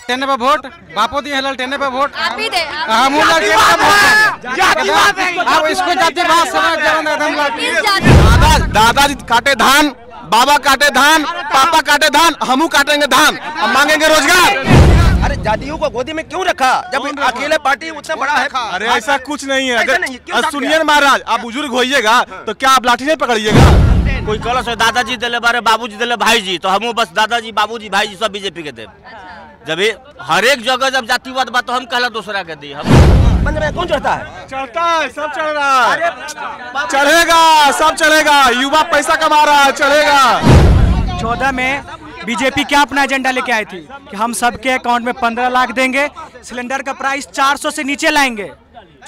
टेने पे वोट बापो दिए हलाल टेने पे वोट आप ही दे हम अब इसको जातिवाद समझ दादाजी काटे धान, बाबा काटे धान, पापा काटे धान, हमू काटेंगे धान, हम मांगेंगे रोजगार। अरे जातियों को गोदी में क्यों रखा जब अकेले पार्टी उतना बड़ा है? अरे ऐसा कुछ नहीं है। अगर सुनिए महाराज, आप बुजुर्ग होइएगा तो क्या आप लाठी नहीं पकड़िएगा? कोई कलश दादाजी दिले बारे बाबूजी दिले भाईजी, तो हम बस दादाजी बाबूजी भाईजी सब बीजेपी के दे। जब हर एक जगह जब जातिवाद बात तो हम कहला दूसरा के दी। हम कौन चढ़ता है? चढ़ता है, सब चढ़ रहा है, चढ़ेगा, सब चढ़ेगा। युवा पैसा कमा रहा है, चढ़ेगा। 14 में बीजेपी क्या अपना एजेंडा लेके आई थी कि हम सबके अकाउंट में 15 लाख देंगे, सिलेंडर का प्राइस 400 से नीचे लाएंगे।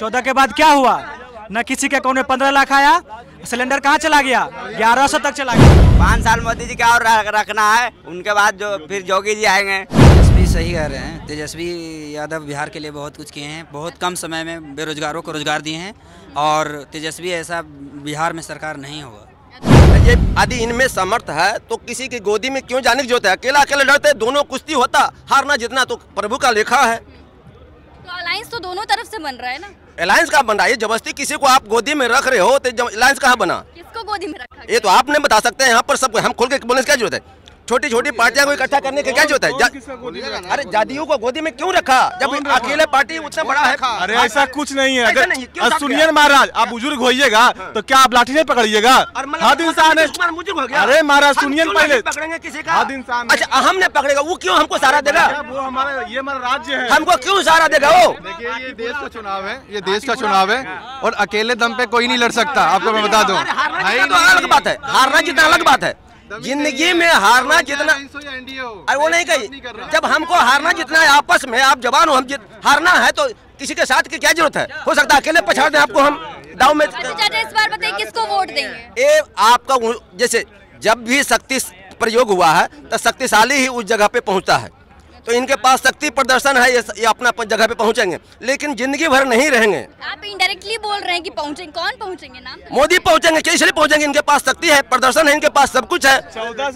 14 के बाद क्या हुआ? न किसी के अकाउंट में 15 लाख आया, सिलेंडर कहाँ चला गया? 1100 तक चला गया। 5 साल मोदी जी का और रखना है, उनके बाद जो फिर जोगी जी आएंगे। तेजस्वी सही कह रहे हैं। तेजस्वी यादव बिहार के लिए बहुत कुछ किए हैं, बहुत कम समय में बेरोजगारों को रोजगार दिए हैं और तेजस्वी ऐसा बिहार में सरकार नहीं होगा। ये यदि इनमें समर्थ है तो किसी की गोदी में क्यों जाने की जरूरत है? अकेला अकेले लड़ते, दोनों कुश्ती होता, हारना जितना तो प्रभु का लेखा है। तो अलायंस तो दोनों तरफ से बन रहा है ना। अलायंस कहाँ बन रहा है? जबरदस्ती किसी को आप गोदी में रख रहे हो तो अलायंस कहाँ बना? किसको गोदी में रखा? ये तो आप नहीं बता सकते हैं। यहाँ पर सब हम खोल के बोलने की क्या जरूरत है? छोटी छोटी पार्टियां को इकट्ठा करने की क्या जरूरत है? अरे जातियों को गोदी में क्यों रखा जब अकेले पार्टी उतना बड़ा है? अरे ऐसा कुछ नहीं है। अगर सुनिए महाराज, आप बुजुर्ग होइएगा तो क्या आप लाठी नहीं पकड़िएगा? हद इंसान है। अरे महाराज सुनिए पहले, पकड़ेंगे किसी का? अच्छा हमने पकड़ेगा, वो क्यों हमको सहारा देगा? वो हमारा ये हमारा राज्य है, हमको क्यों सहारा देगा वो? देखिए ये देश का चुनाव है, ये देश का चुनाव है और अकेले दम पे कोई नहीं लड़ सकता। आपको मैं बता दूं, अलग बात है, हारना जितना अलग बात है। जिंदगी में हारना जितना, अरे वो नहीं कही, जब हमको हारना जितना है आपस में, आप जवान हो, हम हारना है तो किसी के साथ की क्या जरूरत है? हो सकता है अकेले पछाड़ दें आपको हम दाव में। चाचा इस बार बताइए किसको वोट देंगे? ये आपका जैसे जब भी शक्ति प्रयोग हुआ है तो शक्तिशाली ही उस जगह पे पहुंचता है, तो इनके पास शक्ति प्रदर्शन है, ये अपना जगह पे पहुंचेंगे, लेकिन जिंदगी भर नहीं रहेंगे। आप इनडायरेक्टली बोल रहे हैं कि पहुंचेंगे। कौन पहुंचेंगे? नाम मोदी पहुंचेंगे। इसलिए पहुंचेंगे, इनके पास शक्ति है, प्रदर्शन है, इनके पास सब कुछ है। 14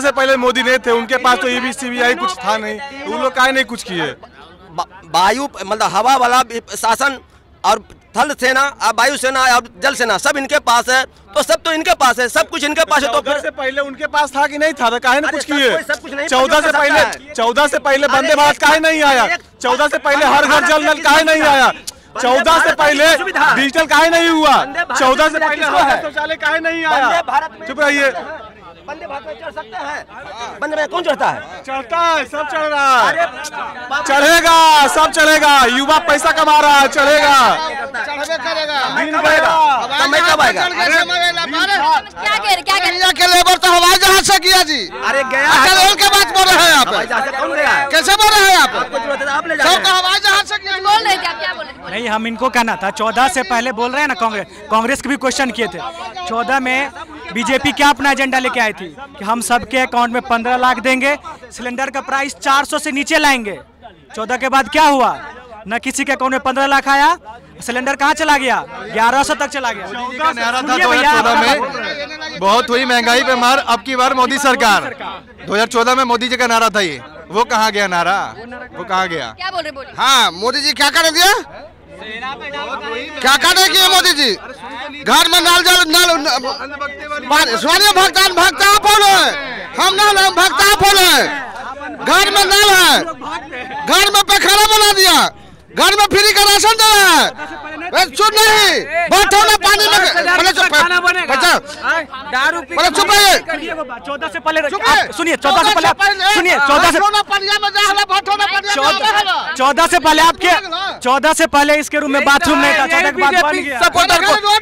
से पहले मोदी नहीं थे, उनके पास तो ईडी सीबीआई कुछ था नहीं, उन लोग काहे नहीं कुछ किए। वायु मतलब हवा वाला शासन और थल सेना, वायु सेना और जल सेना सब इनके पास है, तो सब तो इनके पास है, सब कुछ इनके पास है। तो 14 से पहले उनके पास था कि नहीं था? तो काहे नहीं कुछ किए? सब कुछ नहीं। 14 से पहले वंदे भारत काहे नहीं आया? 14 से पहले हर घर जल नल काहे नहीं आया? 14 से पहले डिजिटल काहे नहीं हुआ? 14 से पहले हर शौचालय काहे नहीं आया? चुप रहिए। वंदे भारत में चढ़ सकते हैं? वंदे में कौन चढ़ता है? चढ़ता है, सब चढ़ रहा है, चढ़ेगा, सब चढ़ेगा। युवा पैसा कमा रहा है, चढ़ेगा, दिन बढ़ेगा। समय कब आएगा? क्या कह रहे? क्या कह रहे? के लेबर तो हवाई जहाज से किया जी। अरे गया के बात बोल रहे हैं आप, कौन गया? कैसे बोल रहे हैं आप? आप ले जाए हवाई जहाज से किया। बोल रहे थे आप, क्या बोल रहे थे? नहीं, हम इनको कहना था 14 से पहले बोल रहे हैं ना। कांग्रेस के भी क्वेश्चन किए थे। 14 में बीजेपी क्या अपना एजेंडा लेके आई थी कि हम सबके अकाउंट में 15 लाख देंगे, सिलेंडर का प्राइस 400 से नीचे लाएंगे। 14 के बाद क्या हुआ? न किसी के अकाउंट में 15 लाख आया, सिलेंडर कहाँ चला गया? 1100 तक चला गया। मोदी का नारा था 2014 में, बहुत हुई महंगाई पे मार, अब की बार मोदी सरकार। 2014 में मोदी जी का नारा था ये, वो कहाँ गया नारा? वो कहाँ गया? क्या बोल रहे? बोलिए। हाँ, मोदी जी क्या कर दिया? क्या करे किए मोदी जी? घर में नल जल भक्तान भक्ता बोलो है, हम ना भक्ता बोलो है। घर में नल है, घर में पैखाना बना दिया, घर में फ्री का राशन दे रहा है। चुप नहीं, बैठो ना पानी में, पहले चुप दारू पहले चुप रहिए। 14 से पहले सुनिए, 14 से पहले सुनिए, 14 से पहले आपके 14 से पहले इसके रूम में बाथरूम नहीं था। 14 के बाद बन गया।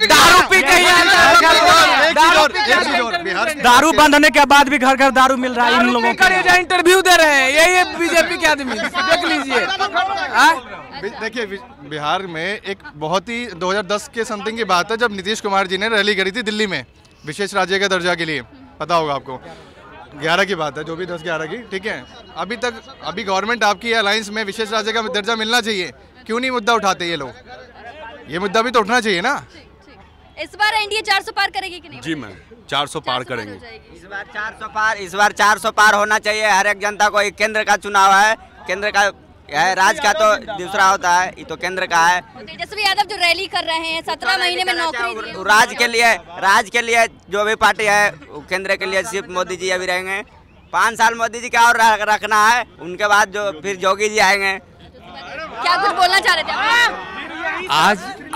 दारू पी दारू बंद होने के बाद भी घर घर दारू मिल रहा है इन लोगों को। इंटरव्यू दे रहे हैं, यही बीजेपी के आदमी, देख लीजिए। देखिए बिहार में एक बहुत ही 2010 के समथिंग की बात है, जब नीतीश कुमार जी ने रैली करी थी दिल्ली में विशेष राज्य का दर्जा के लिए, पता होगा आपको। 11 की बात है, जो भी 10-11 की, ठीक है। अभी गवर्नमेंट आपकी अलायंस में विशेष राज्य का दर्जा मिलना चाहिए, क्यों नहीं मुद्दा उठाते ये लोग? ये मुद्दा भी तो उठना चाहिए ना। इस बार एनडीए 400 पार करेगी कि नहीं? जी मैम 400 पार करेंगे। इस बार 400 पार होना चाहिए हर एक जनता को। केंद्र का चुनाव है, केंद्र का है, राज्य का तो दूसरा होता है, ये तो केंद्र का है। तेजस्वी यादव जो रैली कर रहे हैं 17 महीने में नौकरी, राज्य के लिए जो भी पार्टी है केंद्र के लिए सिर्फ मोदी जी अभी रहेंगे। 5 साल मोदी जी का और रखना है, उनके बाद जो फिर जोगी जी आएंगे। क्या कुछ बोलना चाह रहे थे आप?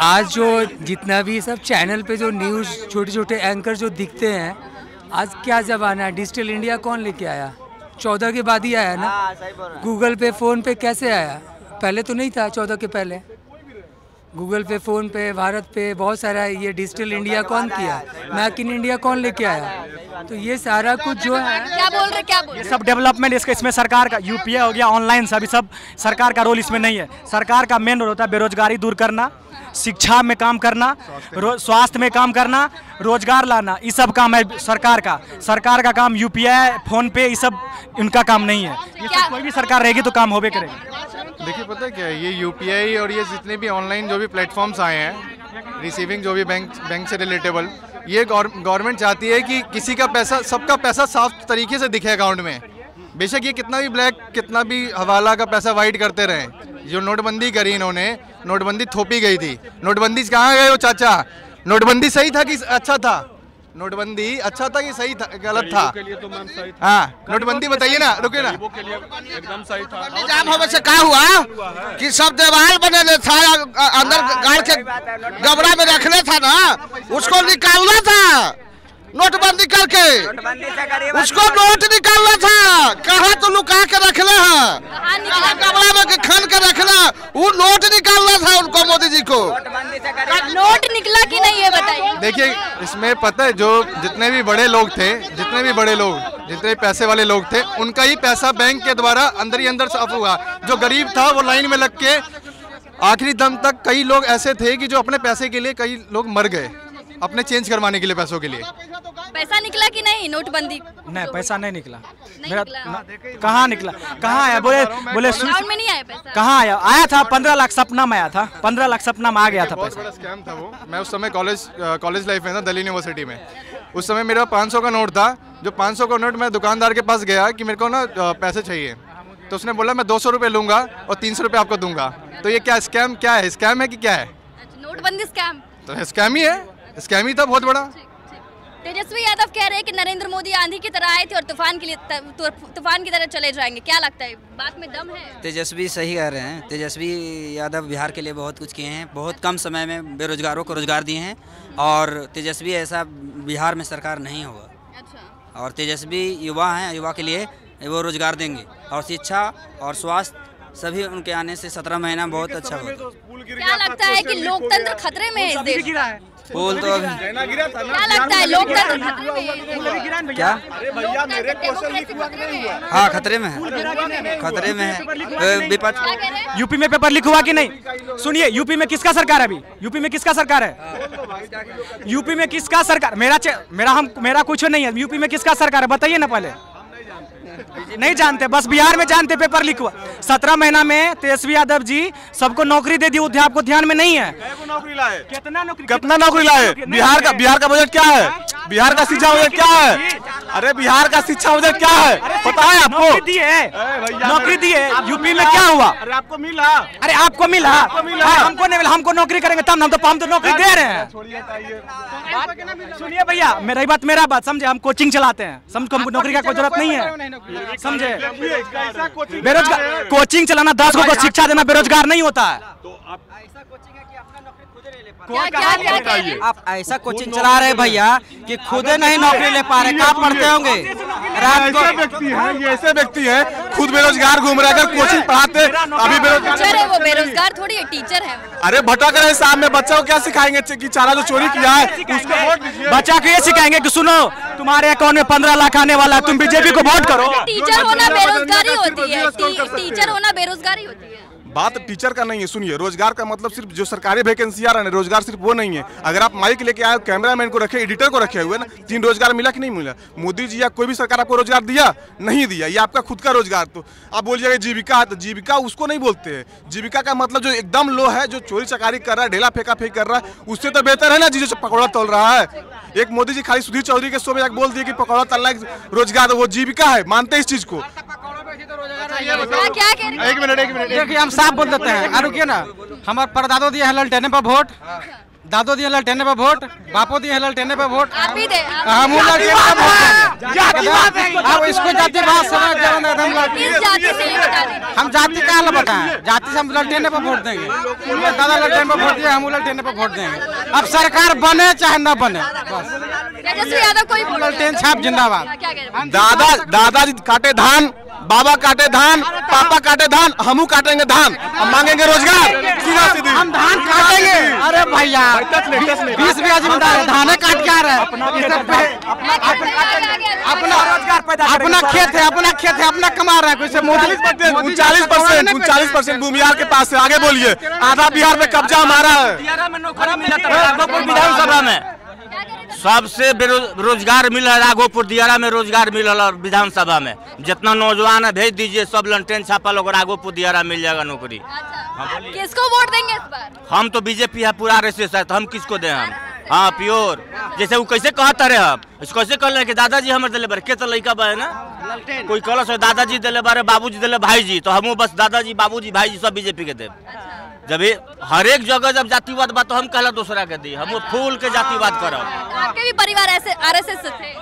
आज जो जितना भी सब चैनल पे जो न्यूज़ छोटे छोटे एंकर जो दिखते हैं, आज क्या जमाना है। डिजिटल इंडिया कौन लेके आया? 14 के बाद ही आया ना। गूगल पे फ़ोन पे कैसे आया? पहले तो नहीं था। 14 के पहले गूगल पे, फ़ोन पे, भारत पे बहुत सारा। ये डिजिटल इंडिया कौन किया? मेक इन इंडिया कौन लेके आया? तो ये सारा कुछ जो है, क्या बोल रहे ये सब डेवलपमेंट इसमें सरकार का, यूपीए हो गया, ऑनलाइन सभी सब सरकार का रोल इसमें नहीं है। सरकार का मेन रोल होता है बेरोजगारी दूर करना, शिक्षा में काम करना, स्वास्थ्य में काम करना, रोजगार लाना, ये सब काम है सरकार का। सरकार का काम यूपीआई, फोन पे, ये सब इनका काम नहीं है। ये सब कोई भी सरकार रहेगी तो काम होबे करेगा। देखिए पता है क्या है, ये यूपीआई और ये जितने भी ऑनलाइन जो भी प्लेटफॉर्म्स आए हैं, रिसीविंग जो भी बैंक से रिलेटेबल, ये गवर्नमेंट चाहती है कि किसी का पैसा, सबका पैसा साफ तरीके से दिखे अकाउंट में। बेशक ये कितना भी ब्लैक, कितना भी हवाला का पैसा वाइट करते रहे। जो नोटबंदी करी इन्होंने, नोटबंदी थोपी गई थी। नोटबंदी कहाँ गए हो चाचा? नोटबंदी सही था कि अच्छा था? नोटबंदी अच्छा था कि सही था, गलत था? हाँ, नोटबंदी बताइए ना, रुके ना। एकदम सही था। निजाम होने से क्या हुआ कि सब देवाल बने था, अंदर गाड़ के गबरा में रखने था ना, उसको निकालना था नोटबंदी करके, उसको नोट निकालना था। कहाँ तो लुका के रखना है, गबरा में खन के रखना, वो नोट निकालना था उनको, मोदी जी को। नोट निकला कि नहीं है बताइए। देखिए इसमें पता है, जो जितने भी बड़े लोग थे, जितने पैसे वाले लोग थे, उनका ही पैसा बैंक के द्वारा अंदर ही अंदर साफ हुआ। जो गरीब था वो लाइन में लग के आखिरी दम तक, कई लोग ऐसे थे कि जो अपने पैसे के लिए कई लोग मर गए, अपने चेंज करवाने के लिए, पैसों के लिए। पैसा निकला कि नहीं नोटबंदी? नहीं, पैसा नहीं निकला। मेरा कहाँ निकला? कहाँ आया? बोले अकाउंट में नहीं आया पैसा। कहाँ आया? आया था 15 लाख सपना में आया था, 15 लाख सपना में आ गया था बहुत पैसा। बड़ा स्कैम था वो। मैं उस समय कॉलेज लाइफ में था, दिल्ली यूनिवर्सिटी में। उस समय मेरा 500 का नोट था। जो 500 का नोट मैं दुकानदार के पास गया कि मेरे को ना पैसे चाहिए, तो उसने बोला मैं 200 रुपये लूँगा और 300 रुपये आपको दूंगा। तो ये क्या स्कैम, क्या है? स्कैम है कि क्या है? नोटबंदी स्कैम तो स्कैम ही है, स्कैम ही था बहुत बड़ा। तेजस्वी यादव कह रहे हैं कि नरेंद्र मोदी आंधी की तरह आए थे और तूफान की तरह चले जाएंगे। क्या लगता है, बात में दम है? तेजस्वी सही कह रहे हैं। तेजस्वी यादव बिहार के लिए बहुत कुछ किए हैं, बहुत कम समय में बेरोजगारों को रोजगार दिए हैं, और तेजस्वी ऐसा बिहार में सरकार नहीं होगा। अच्छा। और तेजस्वी युवा हैं, युवा के लिए वो रोजगार देंगे, और शिक्षा और स्वास्थ्य सभी उनके आने से 17 महीना बहुत अच्छा होगा। क्या लगता है कि लोकतंत्र खतरे में है इस देश में? पुल तो अभी क्या लगता है लोकतंत्र खतरे में है? क्या? भैया मेरे क्वेश्चन लीक हुआ कि नहीं हुआ? हाँ, खतरे में है, खतरे में है। विपक्ष यूपी में पेपर लीक हुआ कि नहीं? सुनिए, यूपी में किसका सरकार है अभी? यूपी में किसका सरकार है? यूपी में किसका सरकार? मेरा कुछ नहीं है। यूपी में किसका सरकार है बताइए ना पहले। नहीं जानते, बस बिहार में जानते पेपर लीक हुआ। 17 महीना में तेजस्वी यादव जी सबको नौकरी दे दी, आपको ध्यान में नहीं है? कितना नौकरी लाए? बिहार का बजट क्या है? बिहार का शिक्षा बजट क्या है? अरे बिहार का शिक्षा बजट क्या है पता है आपको? नौकरी दी है। यूपी में क्या हुआ? अरे आपको मिला? अरे आपको मिला? हमको नहीं मिला। हमको नौकरी करेंगे तब, हम तो नौकरी दे रहे हैं। सुनिए भैया, मेरा बात समझे। हम कोचिंग चलाते हैं, समझो, हमको नौकरी का कोई जरूरत नहीं है, समझे? बेरोजगार कोचिंग चलाना, 10 को शिक्षा देना बेरोजगार नहीं होता है। आप ऐसा कोचिंग चला रहे भैया कि खुद नहीं नौकरी ले पा रहे, कहाँ पढ़ते होंगे? ऐसे व्यक्ति हैं खुद बेरोजगार घूम रहे, अगर कोचिंग पढ़ाते अभी बेरोजगार है। वो बेरोजगार थोड़ी है, टीचर है। अरे भटक रहे साहब में, बच्चों को क्या सिखाएंगे कि चारा जो चोरी किया है उसको वोट दीजिए। बच्चा को ये सिखाएंगे कि सुनो, तुम्हारे अकाउंट में 15 लाख आने वाला है, तुम बीजेपी को वोट करो। टीचर होना बेरोजगारी होती है, टीचर होना बेरोजगारी होती है। बात टीचर का नहीं है। सुनिए, रोजगार का मतलब सिर्फ जो सरकारी वैकेंसी आ रहा है, रोजगार सिर्फ वो नहीं है। अगर आप माइक लेके आए, कैमरामैन को रखे, एडिटर को रखे हुए ना, 3 रोजगार मिला कि नहीं मिला? मोदी जी या कोई भी सरकार आपको रोजगार दिया? नहीं दिया। ये आपका खुद का रोजगार। तो आप बोलिएगा जीविका है, तो जीविका उसको नहीं बोलते हैं। जीविका का मतलब जो एकदम लो है, जो चोरी चकारी कर रहा है, ढेला फेंका फेंक कर रहा है, उससे तो बेहतर है ना जी जो पकौड़ा तोल रहा है। एक मोदी जी खाली सुधीर चौधरी के शो में बोल दिए कि पकौड़ा तलना एक रोजगार, वो जीविका है। मानते हैं इस चीज को? क्या कह रहे एक मिनट देखिए, हम साफ बोल देते हैं। रुकिए ना, हमारे परदादो दिए हैं ललटेने पर वोट, दादो दिए ललटेने पे वोट, बापो दिए ललटेने पे वोट, आप भी दे, हम ललटेने पे वोट। अब इसको जाति बात समझ हम जाति का हाल बताएं, जाति से हम ललटेने पे वोट देंगे। दादा ललटेने पे वोट दिए, हम ललटेने पे वोट देंगे। अब सरकार बने चाहे न बने, बस तेजस्वी यादव कोई ललटेन छाप जिंदाबाद। दादाजी काटे धान, बाबा काटे धान, पापा काटे धान, हमू काटेंगे धान, हम मांगेंगे रोजगार। सीधा सीधी हम धान काटेंगे। अरे भैया 20 ब्याज में धाने काट के आ रहे हैं। अपना खेत है, अपना कमा रहा है। कोई मोदी 39% भूमि बिहार के पास है। आगे बोलिए, आधा बिहार में कब्जा हमारा है। विधानसभा में सबसे रोजगार मिल रहा है। राघोपुर दियारा में रोजगार मिल रहा है। विधानसभा में जितना नौजवान है भेज दीजिए, सब लंटेन छापा लोग, राघोपुर दियारा मिल जाएगा नौकरी। किसको वोट देंगे इस बार? हम तो बीजेपी है, पूरा RSS है, तो हम किसको दें? हम हाँ प्योर। जैसे वो कैसे कहता रहे, हम कैसे कह रहे कि दादाजी हमारे दिले बारे, के तो लड़का बा है ना, कोई कहल दादाजी दिले बारे, बाबूजी दिले भाई जी, तो हम बस दादाजी बाबूजी भाई जी सब बीजेपी के देव। जब हर एक जगह जब जातिवाद बात, तो हम कहला दूसरा के दी, हम फूल के जातिवाद करब। आपके भी परिवार ऐसे RSS से थे?